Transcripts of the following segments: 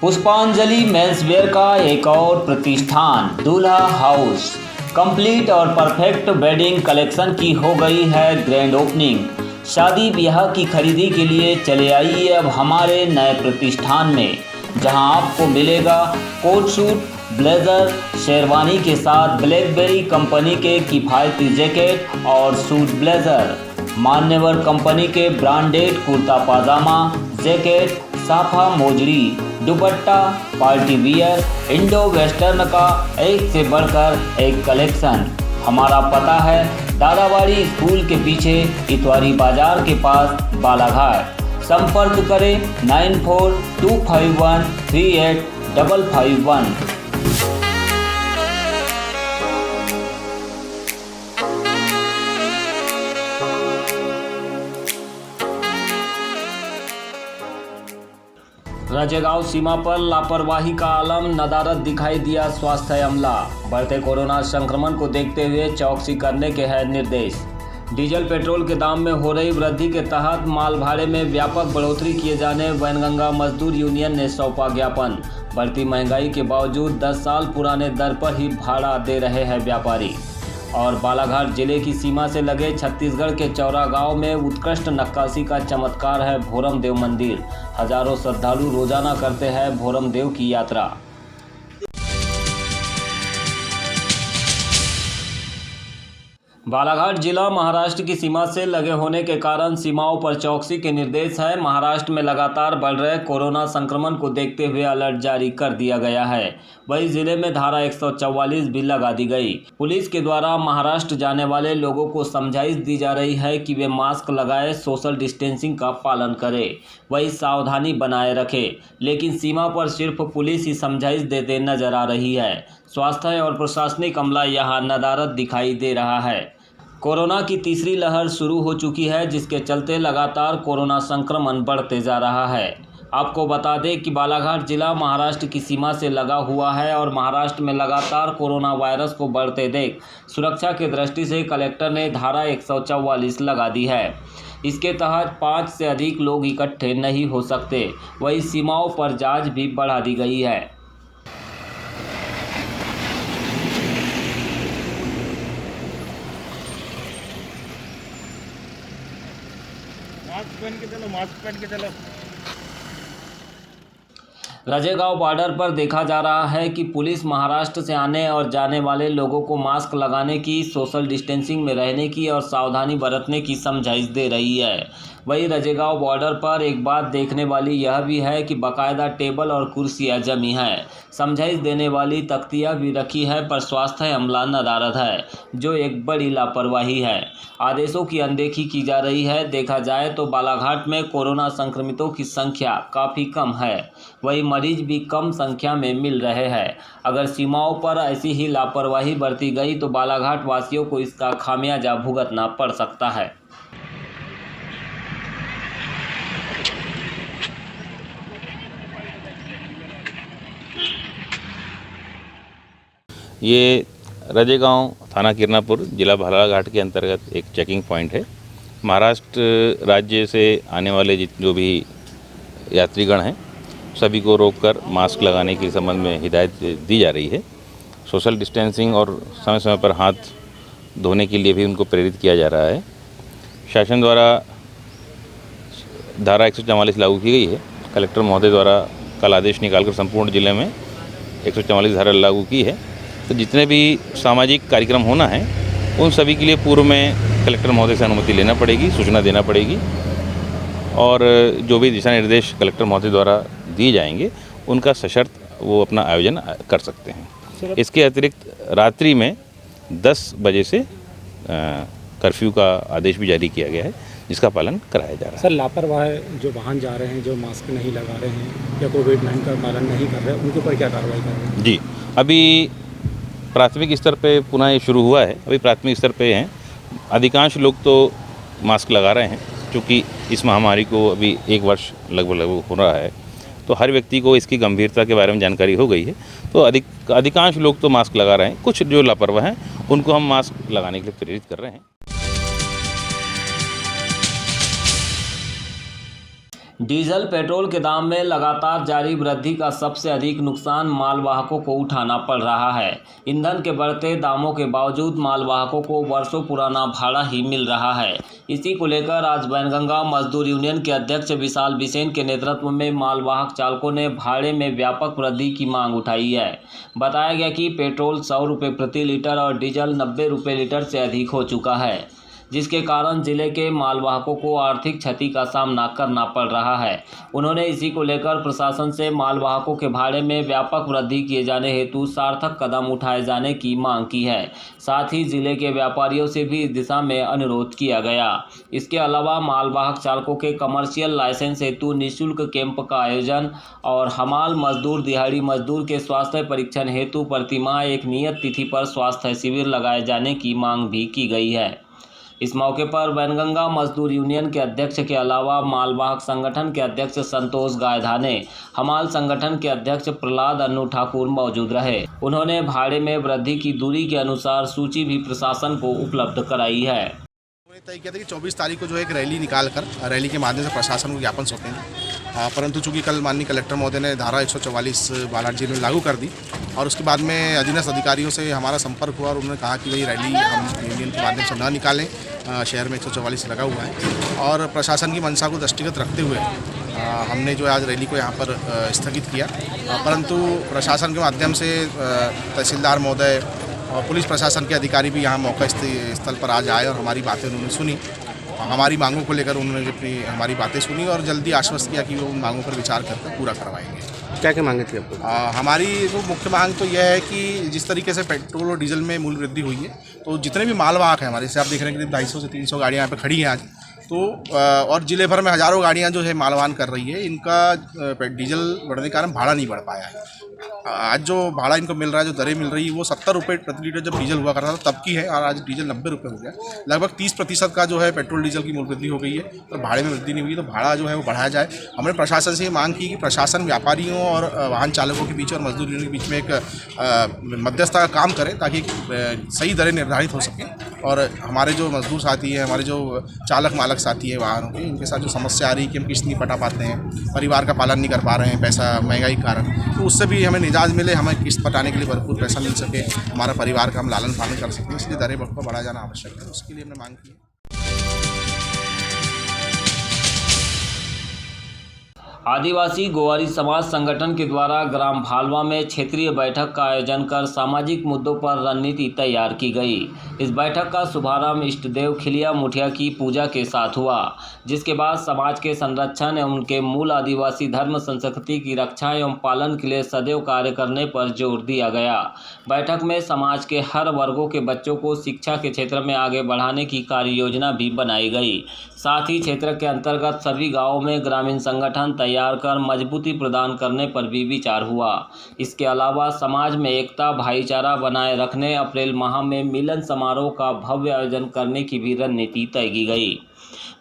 पुष्पांजलि मेंसवेयर का एक और प्रतिष्ठान दूल्हा हाउस कंप्लीट और परफेक्ट वेडिंग कलेक्शन की हो गई है ग्रैंड ओपनिंग। शादी ब्याह की खरीदी के लिए चले आइए अब हमारे नए प्रतिष्ठान में, जहां आपको मिलेगा कोट सूट, ब्लेजर, शेरवानी के साथ ब्लैकबेरी कंपनी के किफ़ायती जैकेट और सूट ब्लेजर, मान्यवर कंपनी के ब्रांडेड कुर्ता पाजामा, जैकेट, साफा मोजरी, दुपट्टा, पार्टी वियर, इंडो वेस्टर्न का एक से बढ़कर एक कलेक्शन। हमारा पता है दादाबाड़ी स्कूल के पीछे इतवारी बाजार के पास बालाघाट। संपर्क करें 9425138551। राजेगांव सीमा पर लापरवाही का आलम, नदारत दिखाई दिया स्वास्थ्य अमला। बढ़ते कोरोना संक्रमण को देखते हुए चौकसी करने के हैं निर्देश। डीजल पेट्रोल के दाम में हो रही वृद्धि के तहत माल भाड़े में व्यापक बढ़ोतरी किए जाने वैनगंगा मजदूर यूनियन ने सौंपा ज्ञापन। बढ़ती महंगाई के बावजूद 10 साल पुराने दर पर ही भाड़ा दे रहे हैं व्यापारी। और बालाघाट जिले की सीमा से लगे छत्तीसगढ़ के चौरा गांव में उत्कृष्ट नक्काशी का चमत्कार है भोरम देव मंदिर। हजारों श्रद्धालु रोजाना करते हैं भोरम देव की यात्रा। बालाघाट जिला महाराष्ट्र की सीमा से लगे होने के कारण सीमाओं पर चौकसी के निर्देश है। महाराष्ट्र में लगातार बढ़ रहे कोरोना संक्रमण को देखते हुए अलर्ट जारी कर दिया गया है। वहीं जिले में धारा 144 भी लगा दी गई। पुलिस के द्वारा महाराष्ट्र जाने वाले लोगों को समझाइश दी जा रही है कि वे मास्क लगाए, सोशल डिस्टेंसिंग का पालन करें, वही सावधानी बनाए रखें। लेकिन सीमा पर सिर्फ पुलिस ही समझाइश देते नजर आ रही है। स्वास्थ्य और प्रशासनिक अमला यहाँ नदारत दिखाई दे रहा है। कोरोना की तीसरी लहर शुरू हो चुकी है, जिसके चलते लगातार कोरोना संक्रमण बढ़ते जा रहा है। आपको बता दें कि बालाघाट जिला महाराष्ट्र की सीमा से लगा हुआ है और महाराष्ट्र में लगातार कोरोना वायरस को बढ़ते देख सुरक्षा की दृष्टि से कलेक्टर ने धारा 144 लगा दी है। इसके तहत 5 से अधिक लोग इकट्ठे नहीं हो सकते। वहीं सीमाओं पर जांच भी बढ़ा दी गई है। मास्क पहन के चलो। राजेगांव बॉर्डर पर देखा जा रहा है कि पुलिस महाराष्ट्र से आने और जाने वाले लोगों को मास्क लगाने की, सोशल डिस्टेंसिंग में रहने की और सावधानी बरतने की समझाइश दे रही है। वहीं राजेगांव बॉर्डर पर एक बात देखने वाली यह भी है कि बाकायदा टेबल और कुर्सियां जमी हैं। समझाइश देने वाली तख्तियां भी रखी है, पर स्वास्थ्य अमला नदारत है, जो एक बड़ी लापरवाही है। आदेशों की अनदेखी की जा रही है। देखा जाए तो बालाघाट में कोरोना संक्रमितों की संख्या काफ़ी कम है, वही मरीज भी कम संख्या में मिल रहे हैं। अगर सीमाओं पर ऐसी ही लापरवाही बरती गई तो बालाघाट वासियों को इसका खामियाजा भुगतना पड़ सकता है। ये राजेगांव थाना किरनापुर जिला बालाघाट के अंतर्गत एक चेकिंग पॉइंट है। महाराष्ट्र राज्य से आने वाले जो भी यात्रीगण हैं सभी को रोककर मास्क लगाने के संबंध में हिदायत दी जा रही है। सोशल डिस्टेंसिंग और समय समय पर हाथ धोने के लिए भी उनको प्रेरित किया जा रहा है। शासन द्वारा धारा 144 लागू की गई है। कलेक्टर महोदय द्वारा कल आदेश निकालकर संपूर्ण जिले में 144 धारा लागू की है। तो जितने भी सामाजिक कार्यक्रम होना है उन सभी के लिए पूर्व में कलेक्टर महोदय से अनुमति लेना पड़ेगी, सूचना देना पड़ेगी और जो भी दिशा निर्देश कलेक्टर महोदय द्वारा दिए जाएंगे उनका सशर्त वो अपना आयोजन कर सकते हैं। इसके अतिरिक्त रात्रि में 10 बजे से कर्फ्यू का आदेश भी जारी किया गया है, जिसका पालन कराया जा रहा है। सर, लापरवाह जो वाहन जा रहे हैं, जो मास्क नहीं लगा रहे हैं या कोविड-19 का पालन नहीं कर रहे हैं, उनके ऊपर क्या कार्रवाई कर रहे हैं? जी, अभी प्राथमिक स्तर पे पुनः ये शुरू हुआ है। अभी प्राथमिक स्तर पे हैं। अधिकांश लोग तो मास्क लगा रहे हैं, क्योंकि इस महामारी को अभी 1 वर्ष लगभग हो रहा है, तो हर व्यक्ति को इसकी गंभीरता के बारे में जानकारी हो गई है। तो अधिकांश लोग तो मास्क लगा रहे हैं। कुछ जो लापरवाह हैं उनको हम मास्क लगाने के लिए प्रेरित कर रहे हैं। डीजल पेट्रोल के दाम में लगातार जारी वृद्धि का सबसे अधिक नुकसान मालवाहकों को उठाना पड़ रहा है। ईंधन के बढ़ते दामों के बावजूद मालवाहकों को वर्षों पुराना भाड़ा ही मिल रहा है। इसी को लेकर आज वैनगंगा मजदूर यूनियन के अध्यक्ष विशाल बिसेन के नेतृत्व में मालवाहक चालकों ने भाड़े में व्यापक वृद्धि की मांग उठाई है। बताया गया कि पेट्रोल 100 रुपये प्रति लीटर और डीजल 90 रुपये लीटर से अधिक हो चुका है, जिसके कारण जिले के मालवाहकों को आर्थिक क्षति का सामना करना पड़ रहा है। उन्होंने इसी को लेकर प्रशासन से मालवाहकों के भाड़े में व्यापक वृद्धि किए जाने हेतु सार्थक कदम उठाए जाने की मांग की है। साथ ही जिले के व्यापारियों से भी इस दिशा में अनुरोध किया गया। इसके अलावा मालवाहक चालकों के कमर्शियल लाइसेंस हेतु निःशुल्क कैंप का आयोजन और हमाल मजदूर दिहाड़ी मजदूर के स्वास्थ्य परीक्षण हेतु प्रतिमाह एक नियत तिथि पर स्वास्थ्य शिविर लगाए जाने की मांग भी की गई है। इस मौके पर वैनगंगा मजदूर यूनियन के अध्यक्ष के अलावा मालवाहक संगठन के अध्यक्ष संतोष गायधाने, हमाल संगठन के अध्यक्ष प्रहलाद अन्नू ठाकुर मौजूद रहे। उन्होंने भाड़े में वृद्धि की दूरी के अनुसार सूची भी प्रशासन को उपलब्ध कराई है। तय किया था कि 24 तारीख को जो है एक रैली निकालकर रैली के माध्यम से प्रशासन को ज्ञापन सौंपेंगे, परंतु चूंकि कल माननीय कलेक्टर महोदय ने धारा 144 बालाघाट जिले में लागू कर दी और उसके बाद में अधीनस्थ अधिकारियों से हमारा संपर्क हुआ और उन्होंने कहा कि भाई रैली हम यूनियन के माध्यम से न निकालें, शहर में 144 लगा हुआ है और प्रशासन की मंशा को दृष्टिगत रखते हुए हमने जो आज रैली को यहाँ पर स्थगित किया, परंतु प्रशासन के माध्यम से तहसीलदार महोदय और पुलिस प्रशासन के अधिकारी भी यहाँ मौका स्थल पर आज आए और हमारी बातें उन्होंने सुनी। हमारी मांगों को लेकर उन्होंने अपनी हमारी बातें सुनी और जल्दी आश्वस्त किया कि वो उन मांगों पर विचार करके पूरा करवाएंगे। क्या क्या मांगे थी आपको? हमारी जो मुख्य मांग तो यह है कि जिस तरीके से पेट्रोल और डीजल में मूल्य वृद्धि हुई है, तो जितने भी मालवाहक हैं हमारे, जैसे आप देख रहे हैं कि 250 से 300 गाड़ियाँ यहाँ पर खड़ी हैं आज, तो और जिले भर में हज़ारों गाड़ियाँ जो है मालवाहन कर रही है, इनका डीजल बढ़ने के कारण भाड़ा नहीं बढ़ पाया है। आज जो भाड़ा इनको मिल रहा है, जो दरें मिल रही है, वो 70 रुपये प्रति लीटर जब डीजल हुआ करता था तब की है और आज डीजल 90 रुपये हो गया। लगभग 30% का जो है पेट्रोल डीजल की मूल्य वृद्धि हो गई है और भाड़े में वृद्धि नहीं हुई, तो भाड़ा जो है वो बढ़ाया जाए। हमने प्रशासन से ये मांग की कि प्रशासन व्यापारियों और वाहन चालकों के बीच और मजदूर यूनियन के बीच में एक मध्यस्थता का काम करे ताकि सही दरें निर्धारित हो सकें और हमारे जो मजदूर साथी हैं, हमारे जो चालक मालक साथी हैं वाहनों के, इनके साथ जो समस्या आ रही है कि हम किस्त नहीं पटा पाते हैं, परिवार का पालन नहीं कर पा रहे हैं पैसा महंगाई के कारण, तो उससे भी हमें निजात मिले, हमें किस्त पटाने के लिए भरपूर पैसा मिल सके, हमारा परिवार का हम लालन पालन कर सकें, इसलिए दरें को बढ़ाया जाना आवश्यक है। उसके लिए हमने मांग की है। आदिवासी गोवारी समाज संगठन के द्वारा ग्राम भालवा में क्षेत्रीय बैठक का आयोजन कर सामाजिक मुद्दों पर रणनीति तैयार की गई। इस बैठक का शुभारंभ इष्ट देव खिलिया मुठिया की पूजा के साथ हुआ, जिसके बाद समाज के संरक्षण एवं उनके मूल आदिवासी धर्म संस्कृति की रक्षा एवं पालन के लिए सदैव कार्य करने पर जोर दिया गया। बैठक में समाज के हर वर्गों के बच्चों को शिक्षा के क्षेत्र में आगे बढ़ाने की कार्य योजना भी बनाई गई। साथ ही क्षेत्र के अंतर्गत सभी गाँवों में ग्रामीण संगठन तैयार कर मजबूती प्रदान करने पर भी विचार हुआ। इसके अलावा समाज में एकता भाईचारा बनाए रखने अप्रैल माह में मिलन समारोह का भव्य आयोजन करने की भी रणनीति तय की गई।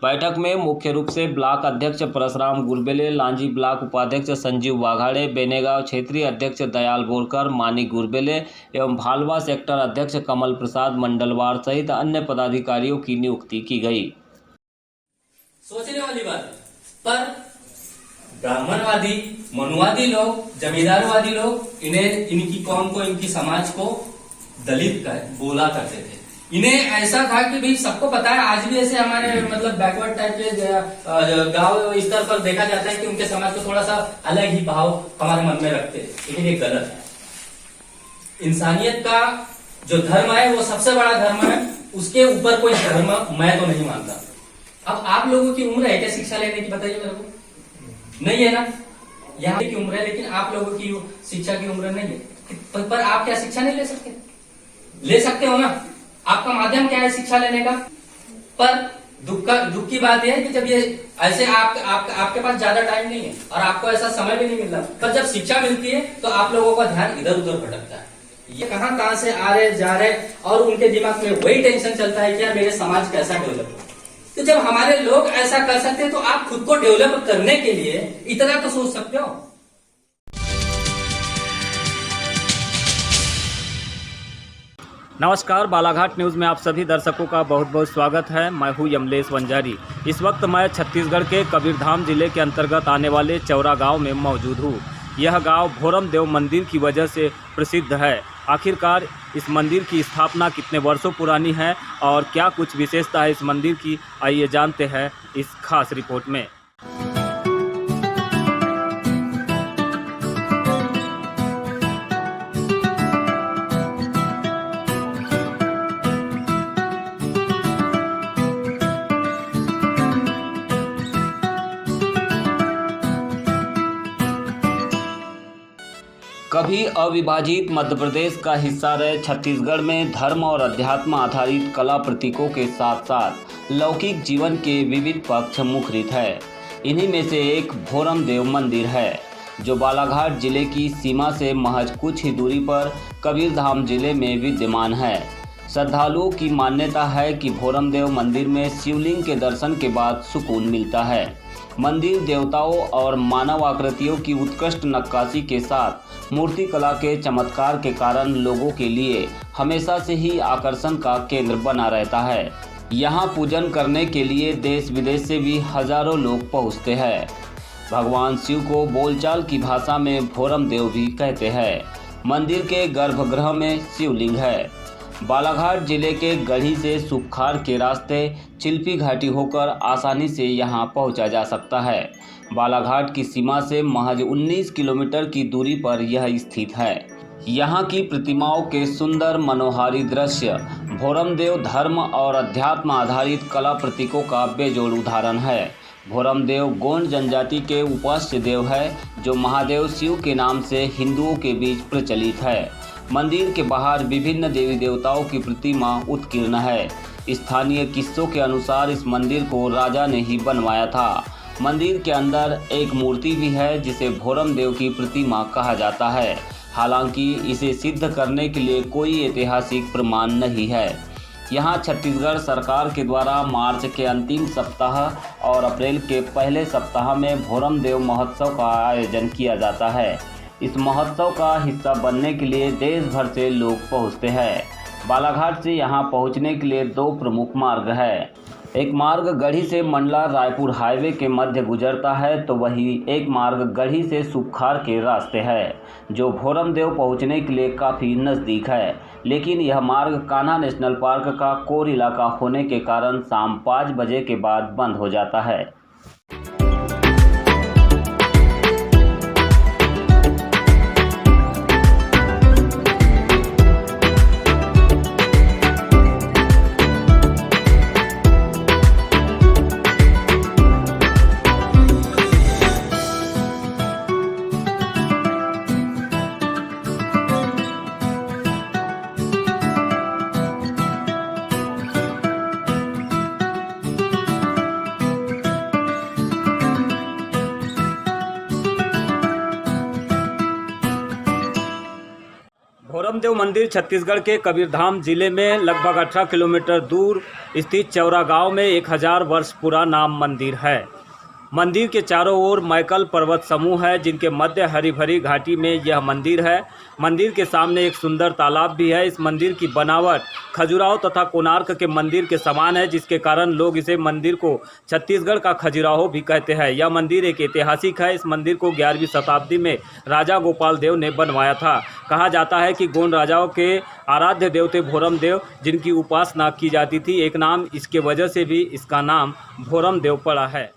बैठक में मुख्य रूप से ब्लॉक अध्यक्ष परशुराम गुरबेले, लांजी ब्लॉक उपाध्यक्ष संजीव वाघाड़े, बेनेगांव क्षेत्रीय अध्यक्ष दयाल बोरकर, मानिक गुरबेले एवं भालवा सेक्टर अध्यक्ष कमल प्रसाद मंडलवार सहित अन्य पदाधिकारियों की नियुक्ति की गई। सोचने वाली बात है, पर ब्राह्मणवादी, मनुवादी लोग, जमींदारवादी लोग इन्हें इनकी कौम को, इनकी समाज को दलित बोला करते थे। इन्हें ऐसा था कि भाई सबको पता है, आज भी ऐसे हमारे मतलब बैकवर्ड टाइप के गांव स्तर पर देखा जाता है कि उनके समाज को थोड़ा सा अलग ही भाव हमारे मन में रखते हैं, लेकिन ये गलत है। इंसानियत का जो धर्म है वो सबसे बड़ा धर्म है, उसके ऊपर कोई धर्म मैं तो नहीं मानता। अब आप लोगों की उम्र है क्या शिक्षा लेने की, बताइए मेरे को? नहीं है ना, यहाँ की उम्र है, लेकिन आप लोगों की शिक्षा की उम्र नहीं है। पर आप क्या शिक्षा नहीं ले सकते? ले सकते हो ना, आपका माध्यम क्या है शिक्षा लेने का। पर दुख की बात यह है कि जब ये ऐसे आपके पास ज्यादा टाइम नहीं है और आपको ऐसा समय भी नहीं मिल रहा, पर जब शिक्षा मिलती है तो आप लोगों का ध्यान इधर उधर भटकता है। ये कहां से आ रहे जा रहे और उनके दिमाग में वही टेंशन चलता है कि मेरे समाज कैसा डेवलप हो। तो जब हमारे लोग ऐसा कर सकते हैं तो आप खुद को डेवलप करने के लिए इतना तो सोच सकते हो। नमस्कार, बालाघाट न्यूज़ में आप सभी दर्शकों का बहुत बहुत स्वागत है। मैं हूं यमलेश वंजारी। इस वक्त मैं छत्तीसगढ़ के कबीरधाम जिले के अंतर्गत आने वाले चौरा गांव में मौजूद हूं। यह गांव भोरम देव मंदिर की वजह से प्रसिद्ध है। आखिरकार इस मंदिर की स्थापना कितने वर्षों पुरानी है और क्या कुछ विशेषता है इस मंदिर की, आइए जानते हैं इस खास रिपोर्ट में। कभी अविभाजित मध्य प्रदेश का हिस्सा रहे छत्तीसगढ़ में धर्म और अध्यात्म आधारित कला प्रतीकों के साथ साथ लौकिक जीवन के विविध पक्ष मुखरित है। इन्हीं में से एक भोरम देव मंदिर है, जो बालाघाट जिले की सीमा से महज कुछ ही दूरी पर कबीरधाम जिले में विद्यमान है। श्रद्धालुओं की मान्यता है कि भोरम देव मंदिर में शिवलिंग के दर्शन के बाद सुकून मिलता है। मंदिर देवताओं और मानव आकृतियों की उत्कृष्ट नक्काशी के साथ मूर्ति कला के चमत्कार के कारण लोगों के लिए हमेशा से ही आकर्षण का केंद्र बना रहता है। यहाँ पूजन करने के लिए देश विदेश से भी हजारों लोग पहुँचते हैं। भगवान शिव को बोलचाल की भाषा में भोरम देव भी कहते हैं। मंदिर के गर्भगृह में शिवलिंग है। बालाघाट जिले के गढ़ी से सुखार के रास्ते चिल्पी घाटी होकर आसानी से यहां पहुंचा जा सकता है। बालाघाट की सीमा से महज 19 किलोमीटर की दूरी पर यह स्थित है। यहां की प्रतिमाओं के सुंदर मनोहारी दृश्य भोरम देव धर्म और अध्यात्म आधारित कला प्रतीकों का बेजोड़ उदाहरण है। भोरम देव गोंड जनजाति के उपास्य देव है, जो महादेव शिव के नाम से हिंदुओं के बीच प्रचलित है। मंदिर के बाहर विभिन्न देवी देवताओं की प्रतिमा उत्कीर्ण है। स्थानीय किस्सों के अनुसार इस मंदिर को राजा ने ही बनवाया था। मंदिर के अंदर एक मूर्ति भी है, जिसे भोरम देव की प्रतिमा कहा जाता है। हालांकि इसे सिद्ध करने के लिए कोई ऐतिहासिक प्रमाण नहीं है। यहाँ छत्तीसगढ़ सरकार के द्वारा मार्च के अंतिम सप्ताह और अप्रैल के पहले सप्ताह में भोरम देव महोत्सव का आयोजन किया जाता है। इस महोत्सव का हिस्सा बनने के लिए देश भर से लोग पहुंचते हैं। बालाघाट से यहां पहुंचने के लिए दो प्रमुख मार्ग है। एक मार्ग गढ़ी से मंडला रायपुर हाईवे के मध्य गुजरता है, तो वही एक मार्ग गढ़ी से सुखार के रास्ते है, जो भोरम देव पहुंचने के लिए काफ़ी नज़दीक है। लेकिन यह मार्ग कान्हा नेशनल पार्क का कोर इलाका होने के कारण शाम 5 बजे के बाद बंद हो जाता है। भोरम देव मंदिर छत्तीसगढ़ के कबीरधाम जिले में लगभग 18 किलोमीटर दूर स्थित चौरा गांव में 1000 वर्ष पुराना मंदिर है। मंदिर के चारों ओर मैकल पर्वत समूह है, जिनके मध्य हरी भरी घाटी में यह मंदिर है। मंदिर के सामने एक सुंदर तालाब भी है। इस मंदिर की बनावट खजुराहो तथा कोणार्क के मंदिर के समान है, जिसके कारण लोग इसे मंदिर को छत्तीसगढ़ का खजुराहो भी कहते हैं। यह मंदिर एक ऐतिहासिक है। इस मंदिर को 11वीं शताब्दी में राजा गोपाल देव ने बनवाया था। कहा जाता है कि गोंड राजाओं के आराध्य देवते भोरम देव, जिनकी उपासना की जाती थी, एक नाम इसके वजह से भी इसका नाम भोरम देव पड़ा है।